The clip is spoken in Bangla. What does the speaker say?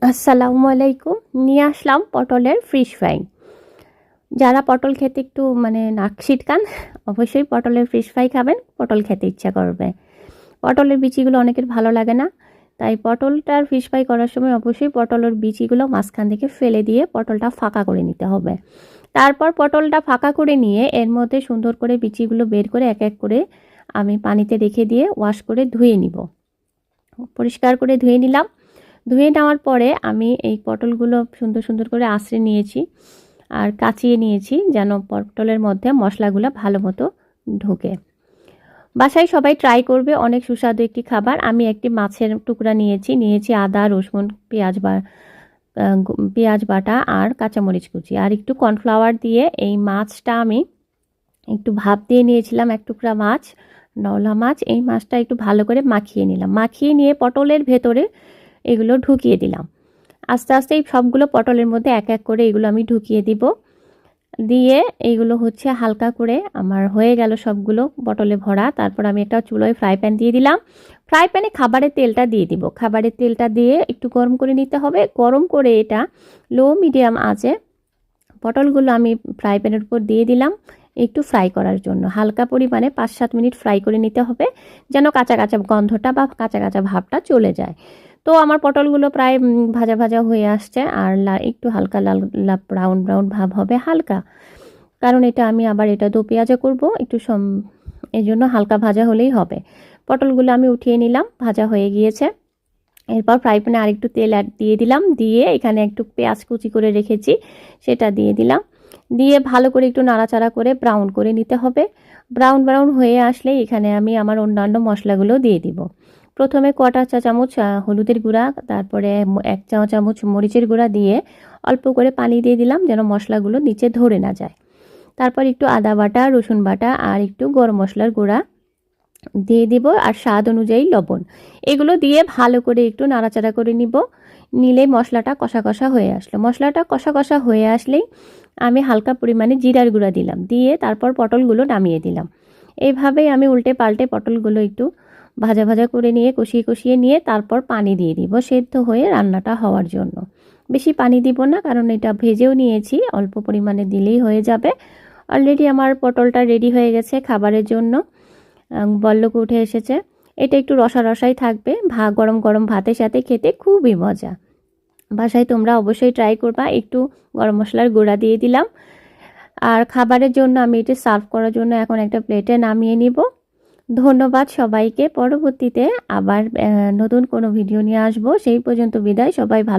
আসসালামু আলাইকুম। নিয়ে আসলাম পটলের ফিশ ফ্রাই। যারা পটল খেতে একটু নাক সিটকান অবশ্যই পটলের ফিশ ফ্রাই খাবেন, পটল খেতে ইচ্ছা করবে। পটলের বিচিগুলো অনেকের ভালো লাগে না, তাই পটলটার ফিশ ফ্রাই করার সময় অবশ্যই পটলের বিচিগুলো মাঝখান থেকে ফেলে দিয়ে পটলটা ফাঁকা করে নিতে হবে। তারপর পটলটা ফাঁকা করে নিয়ে এর মধ্যে সুন্দর করে বিচিগুলো বের করে এক এক করে আমি পানিতে রেখে দিয়ে ওয়াশ করে ধুয়ে নিব। পরিষ্কার করে ধুয়ে নিলাম। ধুয়ে নেওয়ার পরে আমি এই পটলগুলো সুন্দর সুন্দর করে আঁচড়ে নিয়েছি আর কাচিয়ে নিয়েছি, যেন পটলের মধ্যে মশলাগুলো ভালো মতো ঢুকে। বাসায় সবাই ট্রাই করবে, অনেক সুস্বাদু একটি খাবার। আমি একটি মাছের টুকরা নিয়েছি আদা রসুন পেঁয়াজ বাটা আর কাঁচামরিচ কুচি আর একটু কর্নফ্লাওয়ার দিয়ে এই মাছটা আমি একটু ভাপ দিয়ে নিয়েছিলাম। এক টুকরা মাছ, নওলা মাছ, এই মাছটা একটু ভালো করে মাখিয়ে নিলাম। মাখিয়ে নিয়ে পটলের ভেতরে এগুলো ঢুকিয়ে দিলাম। আস্তে আস্তে এই সবগুলো পটলের মধ্যে এক এক করে এগুলো আমি ঢুকিয়ে দিব। দিয়ে এইগুলো হালকা করে আমার হয়ে গেল সবগুলো পটলে ভরা। তারপর আমি একটা চুলোয় ফ্রাই প্যান দিয়ে দিলাম। ফ্রাই প্যানে খাবারের তেলটা দিয়ে দিব। খাবারের তেলটা দিয়ে একটু গরম করে নিতে হবে। গরম করে এটা লো মিডিয়াম আঁচে পটলগুলো আমি ফ্রাই প্যানের উপর দিয়ে দিলাম একটু ফ্রাই করার জন্য। হালকা পরিমাণে 5-7 মিনিট ফ্রাই করে নিতে হবে, যেন কাঁচা কাঁচা গন্ধটা বা কাঁচা কাঁচা ভাবটা চলে যায়। তো আমার পটলগুলো প্রায় ভাজা ভাজা হয়ে আসছে আর একটু হালকা লাল ব্রাউন ব্রাউন ভাব হবে হালকা, কারণ এটা আমি আবার এটা দো পেঁয়াজা করবো একটু এই জন্য হালকা ভাজা হলেই হবে। পটলগুলো আমি উঠিয়ে নিলাম, ভাজা হয়ে গিয়েছে। এরপর ফ্রাই প্যানে আরেকটু তেল দিয়ে দিলাম, দিয়ে এখানে একটু পেঁয়াজ কুচি করে রেখেছি সেটা দিয়ে দিলাম। দিয়ে ভালো করে একটু নাড়াচাড়া করে ব্রাউন করে নিতে হবে। ব্রাউন ব্রাউন হয়ে আসলে এখানে আমি আমার অন্যান্য মশলাগুলো দিয়ে দিব। প্রথমে 1/4 চা চামচ হলুদের গুঁড়া, তারপরে 1 চা চামচ মরিচের গুঁড়া দিয়ে অল্প করে পানি দিয়ে দিলাম, যেন মশলাগুলো নিচে ধরে না যায়। তারপর একটু আদা বাটা, রসুন বাটা আর একটু গরম মশলার গুঁড়া দিয়ে দিব আর স্বাদ অনুযায়ী লবণ। এগুলো দিয়ে ভালো করে একটু নাড়াচাড়া করে নিলে মশলাটা কষা কষা হয়ে আসলো। মশলাটা কষা কষা হয়ে আসলেই আমি হালকা পরিমাণে জিরার গুঁড়া দিলাম, দিয়ে তারপর পটলগুলো নামিয়ে দিলাম। এইভাবেই আমি উল্টে পাল্টে পটলগুলো একটু ভাজা ভাজা করে নিয়ে কষিয়ে কষিয়ে নিয়ে তারপর পানি দিয়ে দিব সেদ্ধ হয়ে রান্নাটা হওয়ার জন্য। বেশি পানি দিব না, কারণ এটা ভেজেও নিয়েছি, অল্প পরিমাণে দিলেই হয়ে যাবে। অলরেডি আমার পটলটা রেডি হয়ে গেছে খাবারের জন্য, বল্লক উঠে এসেছে। এটা একটু রসা রসাই থাকবে, গরম গরম ভাতের সাথে খেতে খুবই মজা। বাসায় তোমরা অবশ্যই ট্রাই করবা। একটু গরম মশলার গুঁড়া দিয়ে দিলাম। আর খাবারের জন্য আমি এটা সার্ভ করার জন্য এখন একটা প্লেটে নামিয়ে নিব। ধন্যবাদ সবাইকে। পরবর্তীতে আবার নতুন কোনো ভিডিও নিয়ে আসবো। সেই পর্যন্ত বিদায়। সবাই ভালো